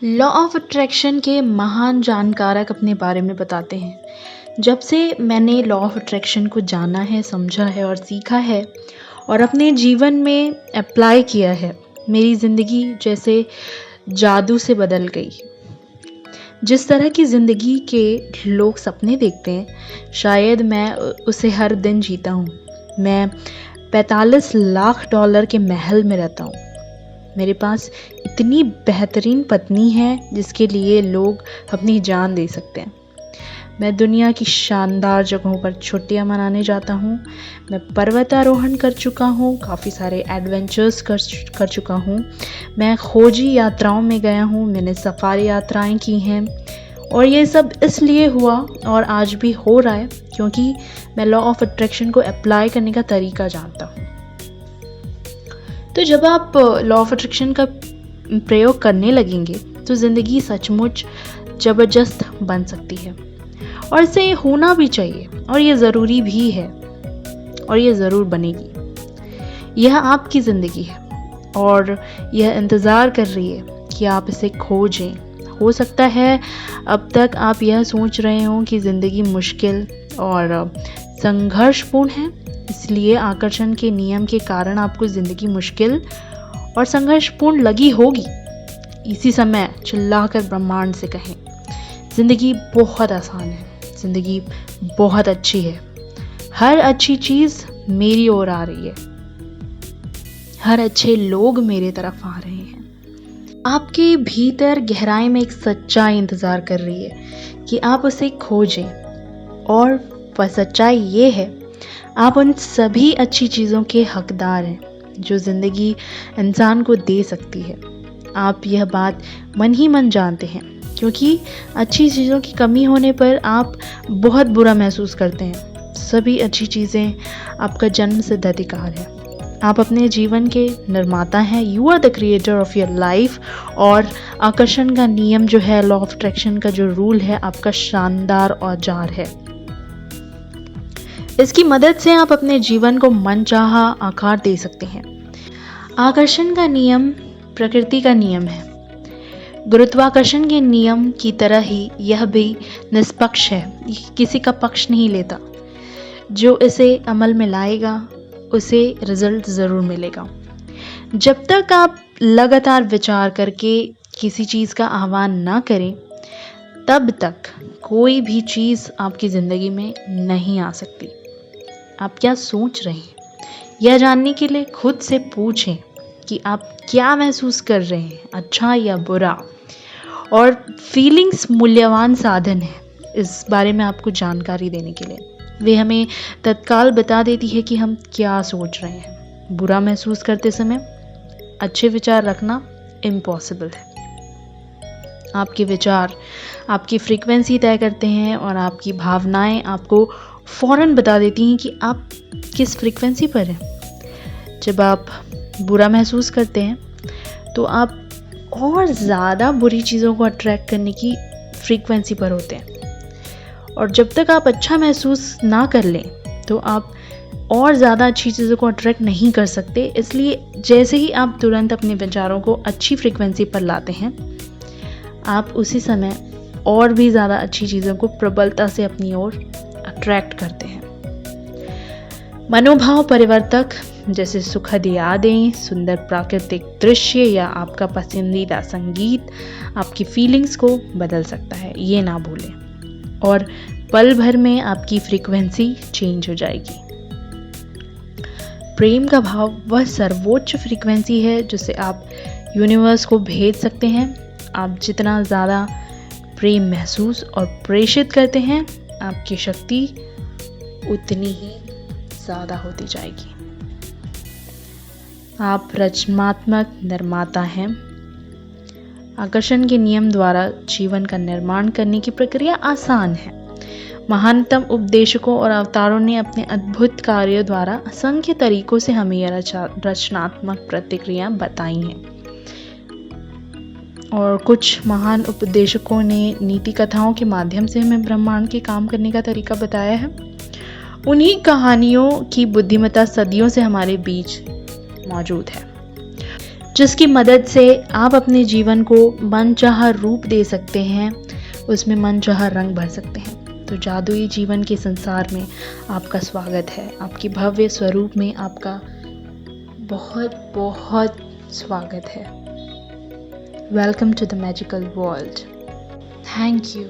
Law of attraction के महान जानकारक अपने बारे में बताते हैं। जब से मैंने लॉ ऑफ अट्रैक्शन को जाना है, समझा है और सीखा है और अपने जीवन में अप्लाई किया है, मेरी ज़िंदगी जैसे जादू से बदल गई। जिस तरह की ज़िंदगी के लोग सपने देखते हैं, शायद मैं उसे हर दिन जीता हूँ। मैं 45 लाख डॉलर के महल में रहता हूँ। मेरे पास इतनी बेहतरीन पत्नी है जिसके लिए लोग अपनी जान दे सकते हैं। मैं दुनिया की शानदार जगहों पर छुट्टियां मनाने जाता हूँ। मैं पर्वतारोहण कर चुका हूँ, काफ़ी सारे एडवेंचर्स कर चुका हूँ। मैं खोजी यात्राओं में गया हूँ, मैंने सफारी यात्राएं की हैं और ये सब इसलिए हुआ और आज भी हो रहा है क्योंकि मैं लॉ ऑफ अट्रैक्शन को अप्लाई करने का तरीका जानता हूँ। तो जब आप लॉ ऑफ अट्रैक्शन का प्रयोग करने लगेंगे तो ज़िंदगी सचमुच ज़बरदस्त बन सकती है और इसे होना भी चाहिए और ये ज़रूरी भी है और ये ज़रूर बनेगी। यह आपकी ज़िंदगी है और यह इंतज़ार कर रही है कि आप इसे खोजें। हो सकता है अब तक आप यह सोच रहे हों कि ज़िंदगी मुश्किल और संघर्षपूर्ण है, इसलिए आकर्षण के नियम के कारण आपको ज़िंदगी मुश्किल और संघर्षपूर्ण लगी होगी। इसी समय चिल्लाकर ब्रह्मांड से कहें, ज़िंदगी बहुत आसान है, ज़िंदगी बहुत अच्छी है। हर अच्छी चीज़ मेरी ओर आ रही है, हर अच्छे लोग मेरे तरफ आ रहे हैं। आपके भीतर गहराई में एक सच्चाई इंतज़ार कर रही है कि आप उसे खोजें और वह सच्चाई ये है, आप उन सभी अच्छी चीज़ों के हकदार हैं जो ज़िंदगी इंसान को दे सकती है। आप यह बात मन ही मन जानते हैं क्योंकि अच्छी चीज़ों की कमी होने पर आप बहुत बुरा महसूस करते हैं। सभी अच्छी चीज़ें आपका जन्मसिद्ध अधिकार है। आप अपने जीवन के निर्माता हैं। You are the creator of your life. और आकर्षण का नियम जो है, लॉ ऑफ अट्रैक्शन का जो रूल है, आपका शानदार औजार है। इसकी मदद से आप अपने जीवन को मनचाहा आकार दे सकते हैं। आकर्षण का नियम प्रकृति का नियम है। गुरुत्वाकर्षण के नियम की तरह ही यह भी निष्पक्ष है, किसी का पक्ष नहीं लेता। जो इसे अमल में लाएगा उसे रिजल्ट ज़रूर मिलेगा। जब तक आप लगातार विचार करके किसी चीज़ का आह्वान ना करें, तब तक कोई भी चीज़ आपकी ज़िंदगी में नहीं आ सकती। आप क्या सोच रहे हैं, यह जानने के लिए खुद से पूछें कि आप क्या महसूस कर रहे हैं, अच्छा या बुरा। और फीलिंग्स मूल्यवान साधन है इस बारे में आपको जानकारी देने के लिए। वे हमें तत्काल बता देती है कि हम क्या सोच रहे हैं। बुरा महसूस करते समय अच्छे विचार रखना इम्पॉसिबल है। आपके विचार आपकी फ्रीक्वेंसी तय करते हैं और आपकी भावनाएं आपको फ़ौरन बता देती हैं कि आप किस फ्रीक्वेंसी पर हैं। जब आप बुरा महसूस करते हैं तो आप और ज़्यादा बुरी चीज़ों को अट्रैक्ट करने की फ्रीक्वेंसी पर होते हैं और जब तक आप अच्छा महसूस ना कर लें तो आप और ज़्यादा अच्छी चीज़ों को अट्रैक्ट नहीं कर सकते। इसलिए जैसे ही आप तुरंत अपने विचारों को अच्छी फ्रीक्वेंसी पर लाते हैं, आप उसी समय और भी ज़्यादा अच्छी चीज़ों को प्रबलता से अपनी ओर अट्रैक्ट करते हैं। मनोभाव परिवर्तक जैसे सुखद यादें, सुंदर प्राकृतिक दृश्य या आपका पसंदीदा संगीत आपकी फीलिंग्स को बदल सकता है, ये ना भूलें। और पल भर में आपकी फ्रीक्वेंसी चेंज हो जाएगी। प्रेम का भाव वह सर्वोच्च फ्रीक्वेंसी है जिसे आप यूनिवर्स को भेज सकते हैं। आप जितना ज़्यादा प्रेम महसूस और प्रेषित करते हैं, आपकी शक्ति उतनी ही ज़्यादा होती जाएगी। आप रचनात्मक निर्माता हैं। आकर्षण के नियम द्वारा जीवन का निर्माण करने की प्रक्रिया आसान है। महानतम उपदेशकों और अवतारों ने अपने अद्भुत कार्यों द्वारा असंख्य तरीकों से हमें यह रचनात्मक प्रतिक्रिया बताई हैं। और कुछ महान उपदेशकों ने नीति कथाओं के माध्यम से हमें ब्रह्मांड के काम करने का तरीका बताया है। उन्हीं कहानियों की बुद्धिमत्ता सदियों से हमारे बीच मौजूद है। जिसकी मदद से आप अपने जीवन को मनचाहा रूप दे सकते हैं, उसमें मनचाहा रंग भर सकते हैं। तो जादुई जीवन के संसार में आपका स्वागत है। आपके भव्य स्वरूप में आपका बहुत बहुत स्वागत है। Welcome to the magical world. Thank you.